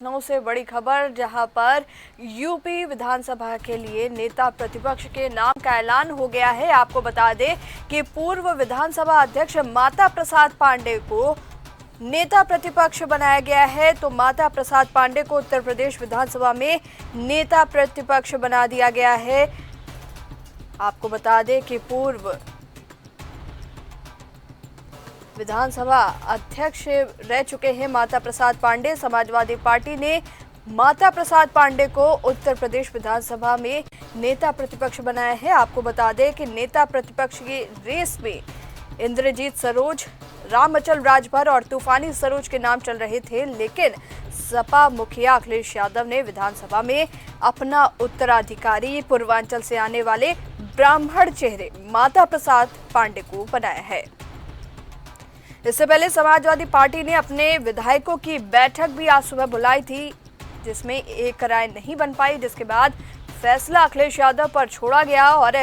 लखनऊ से बड़ी खबर, जहां पर यूपी विधानसभा के लिए नेता प्रतिपक्ष के नाम का ऐलान हो गया है। आपको बता दें कि पूर्व विधानसभा अध्यक्ष माता प्रसाद पांडे को नेता प्रतिपक्ष बनाया गया है। तो माता प्रसाद पांडे को उत्तर प्रदेश विधानसभा में नेता प्रतिपक्ष बना दिया गया है। आपको बता दें कि पूर्व विधानसभा अध्यक्ष रह चुके हैं माता प्रसाद पांडे। समाजवादी पार्टी ने माता प्रसाद पांडे को उत्तर प्रदेश विधानसभा में नेता प्रतिपक्ष बनाया है। आपको बता दें कि नेता प्रतिपक्ष की रेस में इंद्रजीत सरोज, रामअचल राजभर और तूफानी सरोज के नाम चल रहे थे, लेकिन सपा मुखिया अखिलेश यादव ने विधानसभा में अपना उत्तराधिकारी पूर्वांचल से आने वाले ब्राह्मण चेहरे माता प्रसाद पांडे को बनाया है। इससे पहले समाजवादी पार्टी ने अपने विधायकों की बैठक भी आज सुबह बुलाई थी, जिसमें एक राय नहीं बन पाई, जिसके बाद फैसला अखिलेश यादव पर छोड़ा गया और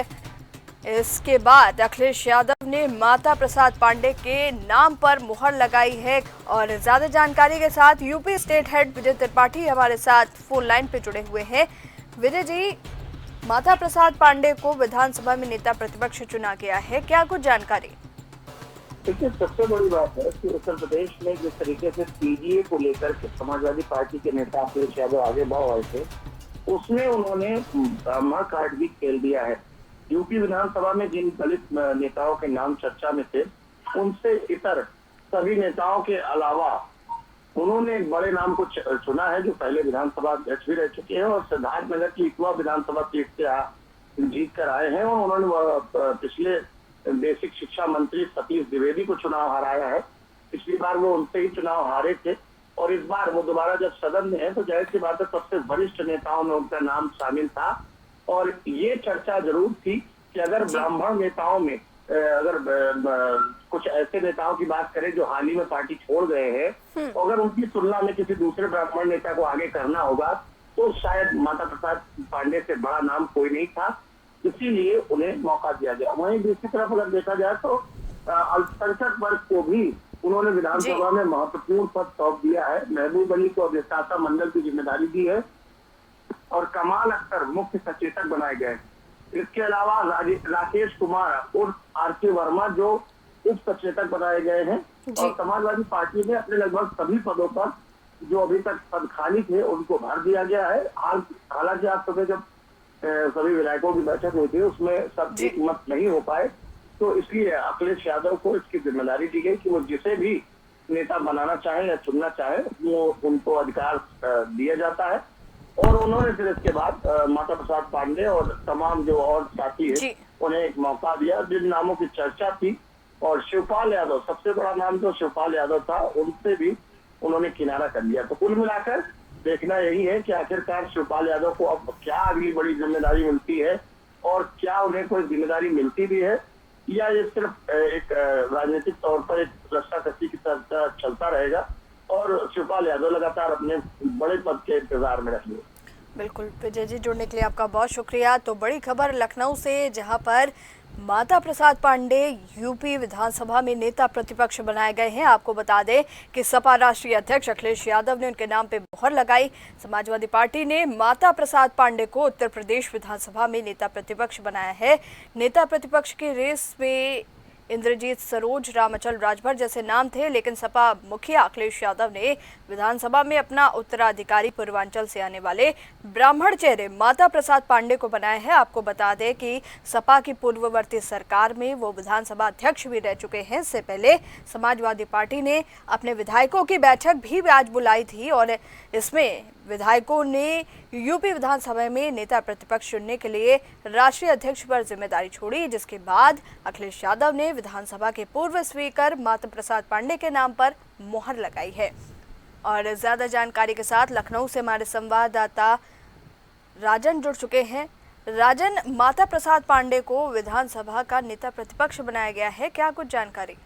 इसके बाद अखिलेश यादव ने माता प्रसाद पांडे के नाम पर मुहर लगाई है। और ज्यादा जानकारी के साथ यूपी स्टेट हेड विजय त्रिपाठी हमारे साथ फोन लाइन पे जुड़े हुए हैं। विजय जी, माता प्रसाद पांडे को विधानसभा में नेता प्रतिपक्ष चुना गया है, क्या कुछ जानकारी? देखिए, सबसे बड़ी बात है कि उत्तर प्रदेश में जिस तरीके से पीडीए को लेकर के समाजवादी पार्टी के नेता अखिलेश यादव आगे बढ़ रहे थे, उसमें उन्होंने ब्राह्मण कार्ड भी खेल दिया है। यूपी विधानसभा में जिन दलित नेताओं के नाम चर्चा में थे, उनसे इतर सभी नेताओं के अलावा उन्होंने बड़े नाम को चुना है, जो पहले विधानसभा अध्यक्ष भी रह चुके हैं और सिद्धार्थनगर की इतवा विधानसभा सीट से जीत कर आए हैं। और उन्होंने पिछले बेसिक शिक्षा मंत्री सतीश द्विवेदी को चुनाव हराया है। पिछली बार वो उनसे ही चुनाव हारे थे और इस बार वो दोबारा जब सदन में है तो जाहिर सी बात है सबसे वरिष्ठ नेताओं में उनका नाम शामिल था। और ये चर्चा जरूर थी कि अगर ब्राह्मण नेताओं में अगर कुछ ऐसे नेताओं की बात करें जो हाल ही में पार्टी छोड़ गए हैं, तो अगर उनकी तुलना में किसी दूसरे ब्राह्मण नेता को आगे करना होगा तो शायद माता प्रसाद पांडे से बड़ा नाम कोई नहीं था, इसीलिए उन्हें मौका दिया गया। वहीं दूसरी तरफ अगर देखा जाए तो अल्पसंख्यक वर्ग को भी उन्होंने विधानसभा में महत्वपूर्ण पद सौंप दिया है। महबूब अली को अधिष्ठाता मंडल की जिम्मेदारी दी है और कमाल अख्तर मुख्य सचेतक बनाए गए। इसके अलावा राकेश कुमार उर्फ आर.के. वर्मा जो उप सचेतक बनाए गए हैं। और समाजवादी पार्टी ने अपने लगभग सभी पदों पर जो अभी तक पद खाली थे उनको भर दिया गया है। हालांकि आज सुबह जब सभी विधायकों की बैठक हुई थी, उसमें सब एक मत नहीं हो पाए, तो इसलिए अखिलेश यादव को इसकी जिम्मेदारी दी गई कि वो जिसे भी नेता बनाना चाहे या चुनना चाहे वो उनको अधिकार दिया जाता है। और उन्होंने फिर इसके बाद माता प्रसाद पांडे और तमाम जो और साथी है उन्हें एक मौका दिया। जिन नामों की चर्चा थी और शिवपाल यादव, सबसे बड़ा नाम जो शिवपाल यादव था, उनसे भी उन्होंने किनारा कर लिया। तो कुल मिलाकर देखना यही है कि आखिरकार शिवपाल यादव को अब क्या अगली बड़ी जिम्मेदारी मिलती है और क्या उन्हें कोई जिम्मेदारी मिलती भी है, या ये सिर्फ एक राजनीतिक तौर पर एक रस्साकसी की तरह चलता रहेगा और शिवपाल यादव लगातार अपने बड़े पद के इंतजार में रहेंगे। बिल्कुल विजय जी, जुड़ने के लिए आपका बहुत शुक्रिया। तो बड़ी खबर लखनऊ से, जहां पर माता प्रसाद पांडे यूपी विधानसभा में नेता प्रतिपक्ष बनाए गए हैं। आपको बता दें कि सपा राष्ट्रीय अध्यक्ष अखिलेश यादव ने उनके नाम पे मुहर लगाई। समाजवादी पार्टी ने माता प्रसाद पांडे को उत्तर प्रदेश विधानसभा में नेता प्रतिपक्ष बनाया है। नेता प्रतिपक्ष की रेस में इंद्रजीत सरोज, रामअचल राजभर जैसे नाम थे, लेकिन सपा मुखिया अखिलेश यादव ने विधानसभा में अपना उत्तराधिकारी पूर्वांचल से आने वाले ब्राह्मण चेहरे माता प्रसाद पांडे को बनाया है। आपको बता दें कि सपा की पूर्ववर्ती सरकार में वो विधानसभा अध्यक्ष भी रह चुके हैं। इससे पहले समाजवादी पार्टी ने अपने विधायकों की बैठक भी आज बुलाई थी और इसमें विधायकों ने यूपी विधानसभा में नेता प्रतिपक्ष चुनने के लिए राष्ट्रीय अध्यक्ष पर जिम्मेदारी छोड़ी, जिसके बाद अखिलेश यादव ने विधानसभा के पूर्व स्पीकर माता प्रसाद पांडे के नाम पर मुहर लगाई है। और ज्यादा जानकारी के साथ लखनऊ से हमारे संवाददाता राजन जुड़ चुके हैं। राजन, माता प्रसाद पांडे को विधानसभा का नेता प्रतिपक्ष बनाया गया है, क्या कुछ जानकारी?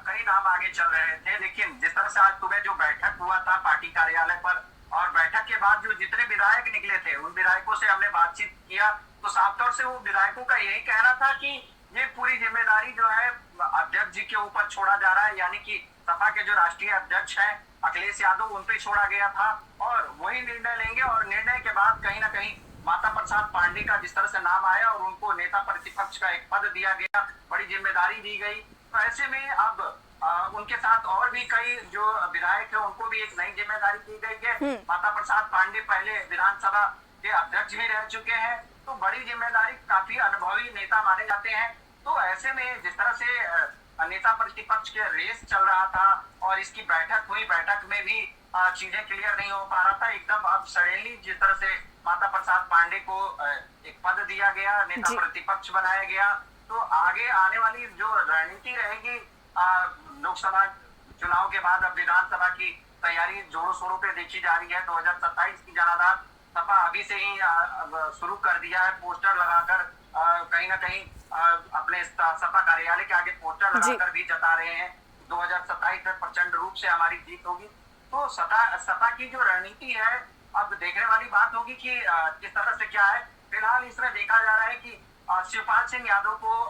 कई नाम आगे चल रहे थे, लेकिन जिस तरह से आज सुबह जो बैठक हुआ था पार्टी कार्यालय पर और बैठक के बाद जो जितने विधायक निकले थे उन विधायकों से हमने बातचीत किया तो साफ तौर से वो विधायकों का यही कहना था कि ये पूरी जिम्मेदारी जो है अध्यक्ष जी के ऊपर छोड़ा जा रहा है, यानी कि सपा के जो राष्ट्रीय अध्यक्ष हैं अखिलेश यादव उन पे छोड़ा गया था और वही निर्णय लेंगे। और निर्णय के बाद कहीं ना कहीं माता प्रसाद पांडे का जिस तरह से नाम आया और उनको नेता प्रतिपक्ष का एक पद दिया गया, बड़ी जिम्मेदारी दी गई, तो ऐसे में अब उनके साथ और भी कई जो विधायक है उनको भी एक नई जिम्मेदारी दी गई है। माता प्रसाद पांडे पहले विधानसभा के अध्यक्ष भी रह चुके हैं, तो बड़ी जिम्मेदारी, काफी अनुभवी नेता माने जाते हैं। तो ऐसे में जिस तरह से नेता प्रतिपक्ष के रेस चल रहा था और इसकी बैठक हुई, बैठक में भी चीजें क्लियर नहीं हो पा रहा था एकदम। अब सडनली जिस तरह से माता प्रसाद पांडे को एक पद दिया गया, नेता प्रतिपक्ष बनाया गया, तो आगे आने वाली जो रणनीति रहेगी लोकसभा चुनाव के बाद, अब विधानसभा की तैयारी जोरों शोरों पे देखी जा रही है। 2027 की जनाधार सपा अभी से ही शुरू कर दिया है, पोस्टर लगाकर कहीं ना कहीं अपने सपा कार्यालय के आगे पोस्टर लगाकर भी जता रहे हैं 2027 में प्रचंड रूप से हमारी जीत होगी। तो सपा की जो रणनीति है, अब देखने वाली बात होगी कि किस तरह से क्या है। फिलहाल इसमें देखा जा रहा है कि शिवपाल सिंह यादव को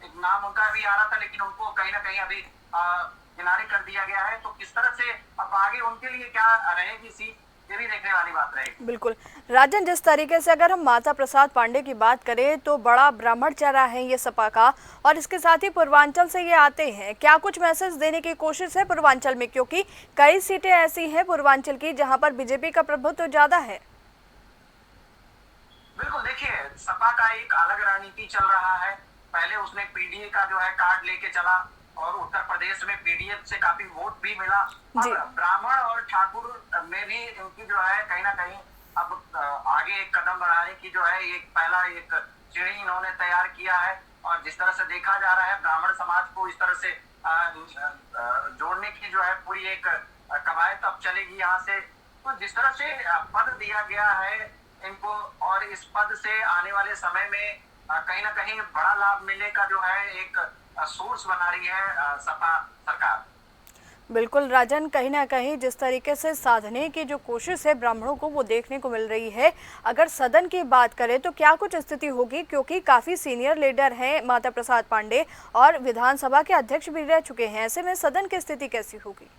एक नाम उनका भी आ रहा था, लेकिन उनको कहीं ना कहीं अभी किनारे कर दिया गया है। तो किस तरह से अब आगे उनके लिए क्या रहेगी सीट, ये भी देखने वाली बात रहेगी। बिल्कुल राजन, जिस तरीके से अगर हम माता प्रसाद पांडे की बात करें तो बड़ा ब्राह्मण चेहरा है ये सपा का, और इसके साथ ही पूर्वांचल से ये आते हैं। क्या कुछ मैसेज देने की कोशिश है पूर्वांचल में, क्योंकि कई सीटें ऐसी हैं पूर्वांचल की जहां पर बीजेपी का प्रभुत्व ज्यादा है? बिल्कुल, देखिए सपा का एक अलग रणनीति चल रहा है। पहले उसने पीडीए का जो है कार्ड लेके चला और उत्तर प्रदेश में पीडीए से काफी वोट भी मिला। अब ब्राह्मण और ठाकुर में भी इनकी जो है कहीं ना कहीं अब आगे एक कदम बढ़ाने की जो है एक पहला एक सीढ़ी इन्होंने तैयार किया है। और जिस तरह से देखा जा रहा है ब्राह्मण समाज को इस तरह से जोड़ने की जो है पूरी एक कवायद अब चलेगी यहाँ से। तो जिस तरह से पद दिया गया है इनको, और इस पद से आने वाले समय में कहीं ना कहीं बड़ा लाभ मिलने का जो है एक सोर्स बना रही है सपा सरकार। बिल्कुल राजन, कहीं ना कहीं जिस तरीके से साधने की जो कोशिश है ब्राह्मणों को वो देखने को मिल रही है। अगर सदन की बात करें तो क्या कुछ स्थिति होगी, क्योंकि काफी सीनियर लीडर हैं माता प्रसाद पांडे और विधानसभा के अध्यक्ष भी रह चुके हैं, ऐसे में सदन की स्थिति कैसी होगी?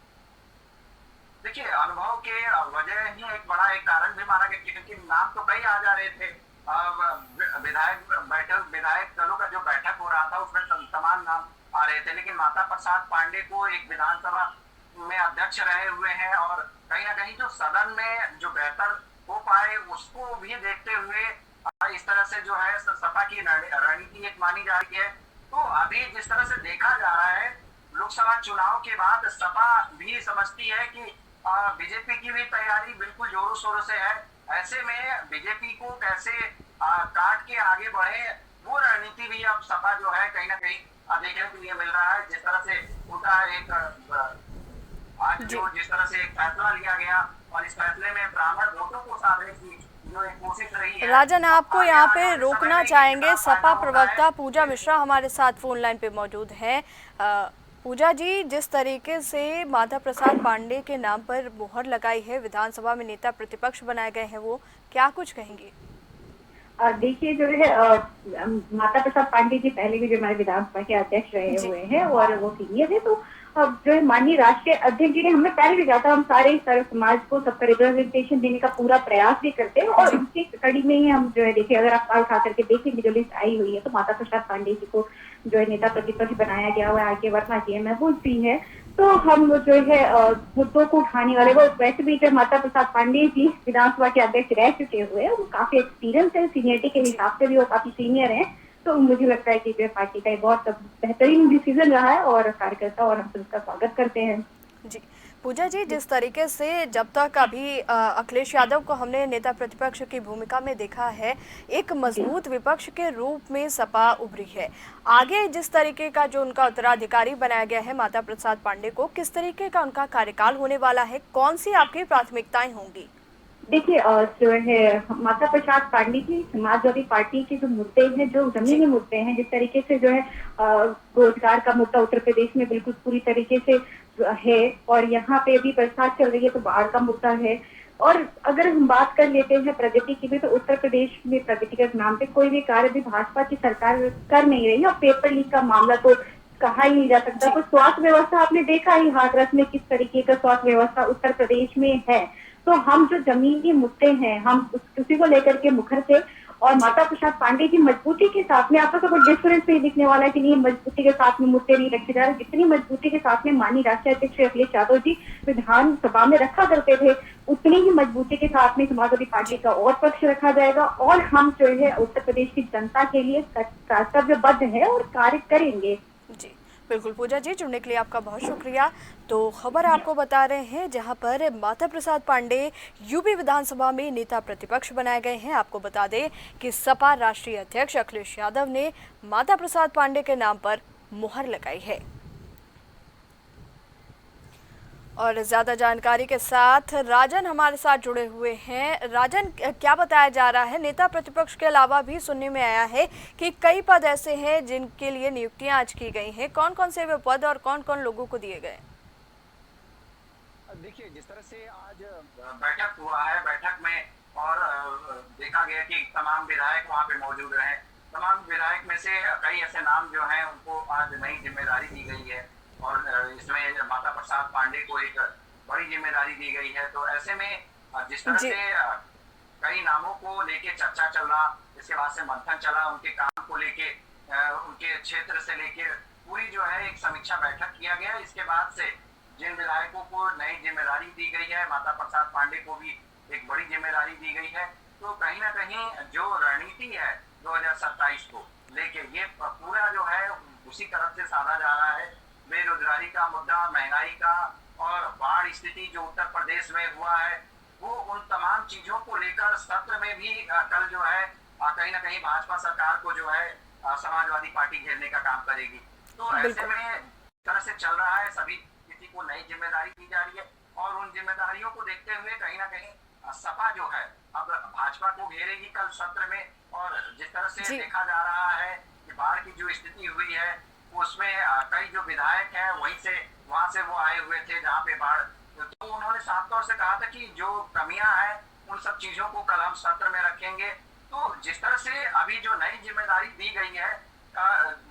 देखिए अनुभव के वजह ही एक बड़ा एक कारण भी माना गया, क्योंकि नाम तो कई आ जा रहे थे। विधायक दलों का जो बैठक हो रहा था उसमें तमाम नाम आ रहे थे, लेकिन माता प्रसाद पांडे को एक विधानसभा में अध्यक्ष रहे हुए हैं और कहीं ना कहीं जो सदन में जो बेहतर हो पाए उसको भी देखते हुए इस तरह से जो है सपा की रणनीति एक मानी जा रही है। तो अभी जिस तरह से देखा जा रहा है लोकसभा चुनाव के बाद सपा भी समझती है कि बीजेपी की भी तैयारी बिल्कुल जोरों शोरों से है। ऐसे में बीजेपी को कैसे काट के आगे बढ़े वो रणनीति भी अब सपा जो है कहीं ना कहीं देखने के लिए मिल रहा है। जिस तरह से उनका एक आज जो जिस तरह से एक फैसला लिया गया और इस फैसले में ब्राह्मण वोटों को साधने की जो एक कोशिश रही है। राजन, आपको यहाँ पे रोकना चाहेंगे, सपा प्रवक्ता पूजा मिश्रा हमारे साथ फोन लाइन पे मौजूद है। पूजा जी, जिस तरीके से माता प्रसाद पांडे के नाम पर मुहर लगाई है, विधानसभा में नेता प्रतिपक्ष बनाए गए हैं, वो क्या कुछ कहेंगे? देखिए जो है माता प्रसाद पांडे जी पहले भी जो हमारे विधानसभा के अध्यक्ष रहे हुए हैं और वो सीनियर है, तो जो है माननीय राष्ट्रीय अध्यक्ष जी ने हमें पहले भी कहा था हम सारे सर्व समाज को सबका रिप्रेजेंटेशन देने का पूरा प्रयास भी करते हैं। और उसकी कड़ी में ही हम जो है देखिए अगर आप काल खा करके देखेंगे जो लिस्ट आई हुई है तो माता प्रसाद पांडे जी को जो है नेता प्रतिपक्ष बनाया गया हुआ है, आगे वर्मा जी है, महबूब भी है। तो हम जो है मुद्दों को उठाने वाले, वो वैसे भी जो माता प्रसाद पांडे जी विधानसभा के अध्यक्ष रह चुके हुए हैं, वो काफी एक्सपीरियंस है, सीनियरिटी के हिसाब से भी वो काफी सीनियर है। तो मुझे लगता है कि जो पार्टी का बहुत बेहतरीन डिसीजन रहा है और कार्यकर्ता और हम उसका स्वागत करते हैं। जी पूजा जी, जिस तरीके से जब तक अभी अखिलेश यादव को हमने नेता प्रतिपक्ष की भूमिका में देखा है, एक मजबूत विपक्ष के रूप में सपा उभरी है। आगे जिस तरीके का जो उनका उत्तराधिकारी बनाया गया है माता प्रसाद पांडे को, किस तरीके का उनका कार्यकाल होने वाला है, कौन सी आपकी प्राथमिकताएं होंगी? देखिए जो है माता प्रसाद पांडे की समाजवादी पार्टी के जो मुद्दे हैं, जो जमीनी मुद्दे हैं, जिस तरीके से जो है रोजगार का मुद्दा उत्तर प्रदेश में बिल्कुल पूरी तरीके से है और यहाँ पे भी बरसात चल रही है तो बाढ़ का मुद्दा है। और अगर हम बात कर लेते हैं प्रगति की भी, तो उत्तर प्रदेश में प्रगति के नाम पे कोई भी कार्य भी भाजपा की सरकार कर नहीं रही है। और पेपर लीक का मामला तो कहा ही नहीं जा सकता। तो स्वास्थ्य व्यवस्था आपने देखा ही हाथरस में किस तरीके का स्वास्थ्य व्यवस्था उत्तर प्रदेश में है। तो हम जो जमीनी मुद्दे हैं हम उसी को लेकर के मुखर थे और माता प्रसाद पांडे जी मजबूती के साथ में आपको कुछ डिफरेंस नहीं दिखने वाला है कि नहीं मजबूती के साथ में मुद्दे नहीं रखे जा रहे। जितनी मजबूती के साथ में माननीय राष्ट्रीय अध्यक्ष अखिलेश यादव जी विधानसभा में रखा करते थे उतनी ही मजबूती के साथ में समाजवादी पार्टी का और पक्ष रखा जाएगा और हम जो है उत्तर प्रदेश की जनता के लिए कर्तव्यबद्ध है और कार्य करेंगे। जी बिल्कुल पूजा जी, जुड़ने के लिए आपका बहुत शुक्रिया। तो खबर आपको बता रहे हैं जहां पर माता प्रसाद पांडे यूपी विधानसभा में नेता प्रतिपक्ष बनाए गए हैं। आपको बता दें कि सपा राष्ट्रीय अध्यक्ष अखिलेश यादव ने माता प्रसाद पांडे के नाम पर मुहर लगाई है। और ज़्यादा जानकारी के साथ राजन हमारे साथ जुड़े हुए हैं। राजन, क्या बताया जा रहा है? नेता प्रतिपक्ष के अलावा भी सुनने में आया है कि कई पद ऐसे हैं जिनके लिए नियुक्तियां आज की गई हैं। कौन कौन से वे पद और कौन कौन लोगों को दिए गए? देखिए, जिस तरह से आज बैठक हुआ है, बैठक में और देखा गया कि तमाम विधायक वहाँ पे मौजूद रहे। तमाम विधायक में से कई ऐसे नाम जो हैं उनको आज नई जिम्मेदारी दी गई है और इसमें माता प्रसाद पांडे को एक बड़ी जिम्मेदारी दी गई है। तो ऐसे में जिस तरह से कई नामों को लेके चर्चा चल रहा, इसके बाद से मंथन चला, उनके काम को लेके, उनके क्षेत्र से लेके पूरी जो है एक समीक्षा बैठक किया गया। इसके बाद से जिन विधायकों को नई जिम्मेदारी दी गई है, माता प्रसाद पांडे को भी एक बड़ी जिम्मेदारी दी गई है। तो कहीं ना कहीं जो रणनीति है 2027 को लेके ये पूरा जो है उसी तरफ से साधा जा रहा है। बेरोजगारी का मुद्दा, महंगाई का और बाढ़ स्थिति जो उत्तर प्रदेश में हुआ है, वो उन तमाम चीजों को लेकर सत्र में भी कल जो है कहीं ना कहीं भाजपा सरकार को जो है समाजवादी पार्टी घेरने का काम करेगी। तो ऐसे में तरह से चल रहा है, सभी किसी को नई जिम्मेदारी दी जा रही है और उन जिम्मेदारियों को देखते हुए कहीं ना कहीं सपा जो है अब भाजपा को घेरेगी कल सत्र में। और जिस तरह से देखा जा रहा है कि बाढ़ की जो स्थिति हुई है उसमें कई जो विधायक हैं वहां से वो आए हुए थे जहाँ पे बाढ़, तो उन्होंने साफ तौर से कहा था कि जो कमियां हैं उन सब चीजों को कल हम सत्र में रखेंगे। तो जिस तरह से अभी जो नई जिम्मेदारी दी गई है,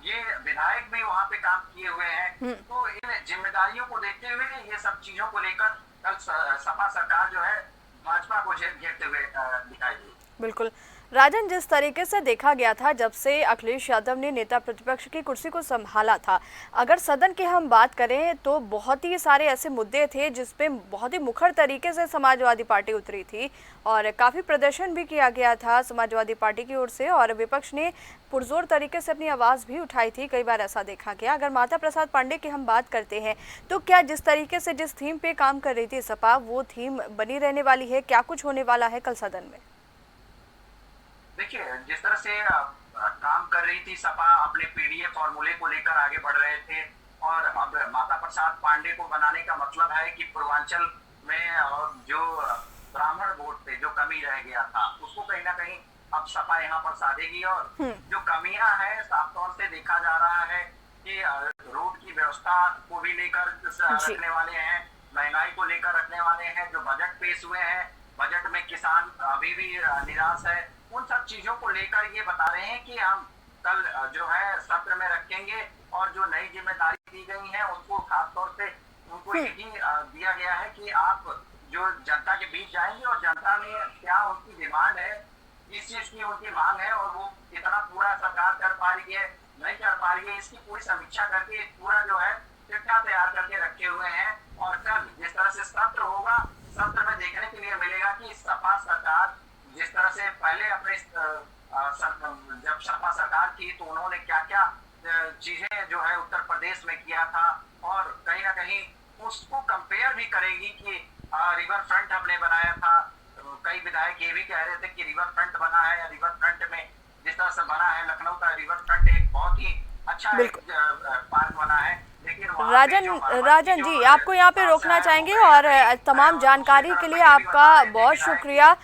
ये विधायक भी वहाँ पे काम किए हुए हैं। तो इन जिम्मेदारियों को देखते हुए ये सब चीजों को लेकर कल सपा सरकार जो है भाजपा को घेरते हुए दिखाई दी। बिल्कुल राजन, जिस तरीके से देखा गया था जब से अखिलेश यादव ने नेता प्रतिपक्ष की कुर्सी को संभाला था, अगर सदन की हम बात करें तो बहुत ही सारे ऐसे मुद्दे थे जिसपे बहुत ही मुखर तरीके से समाजवादी पार्टी उतरी थी और काफ़ी प्रदर्शन भी किया गया था समाजवादी पार्टी की ओर से और विपक्ष ने पुरजोर तरीके से अपनी आवाज़ भी उठाई थी। कई बार ऐसा देखा गया। अगर माता प्रसाद पांडे की हम बात करते हैं तो क्या जिस तरीके से जिस थीम पे काम कर रही थी सपा, वो थीम बनी रहने वाली है? क्या कुछ होने वाला है कल सदन में? देखिए, जिस तरह से काम कर रही थी सपा, अपने पीडीए फॉर्मूले को लेकर आगे बढ़ रहे थे और अब माता प्रसाद पांडे को बनाने का मतलब है कि पूर्वांचल में जो ब्राह्मण वोट पे जो कमी रह गया था उसको कहीं ना कहीं अब सपा यहाँ पर साधेगी। और जो कमियां हैं साफ तौर से देखा जा रहा है कि रोड की व्यवस्था को भी लेकर रखने वाले हैं, महंगाई को लेकर रखने वाले हैं, जो बजट पेश हुए हैं, बजट में किसान अभी भी निराश है, उन सब चीजों को लेकर ये बता रहे हैं कि हम कल जो है सत्र में रखेंगे और जो नई जिम्मेदारी दी गई है उनको खास तौर से उनको यही दिया गया है कि आप जो जनता के बीच जाएंगे और जनता में क्या उनकी डिमांड है, इस चीज की उनकी मांग है और वो कितना पूरा सरकार कर पा रही है, नहीं कर पा रही है, इसकी पूरी समीक्षा करके पूरा जो है चिट्ठा तैयार करके रखे हुए हैं। और कल जिस तरह से सत्र होगा, सत्र में देखने के लिए मिलेगा कि सपा सरकार जिस तरह से पहले अपने जब सपा सरकार की तो उन्होंने क्या क्या चीजें जो है उत्तर प्रदेश में किया था और कहीं ना कहीं उसको कंपेयर भी करेगी कि रिवर फ्रंट हमने बनाया था। कई विधायक ये भी कह रहे थे कि रिवर फ्रंट बना है या रिवर फ्रंट में जिस तरह से बना है लखनऊ का रिवर फ्रंट एक बहुत ही अच्छा पार्क बना है। राजन जी, आपको यहाँ पे रोकना चाहेंगे और तमाम जानकारी के लिए आपका बहुत शुक्रिया।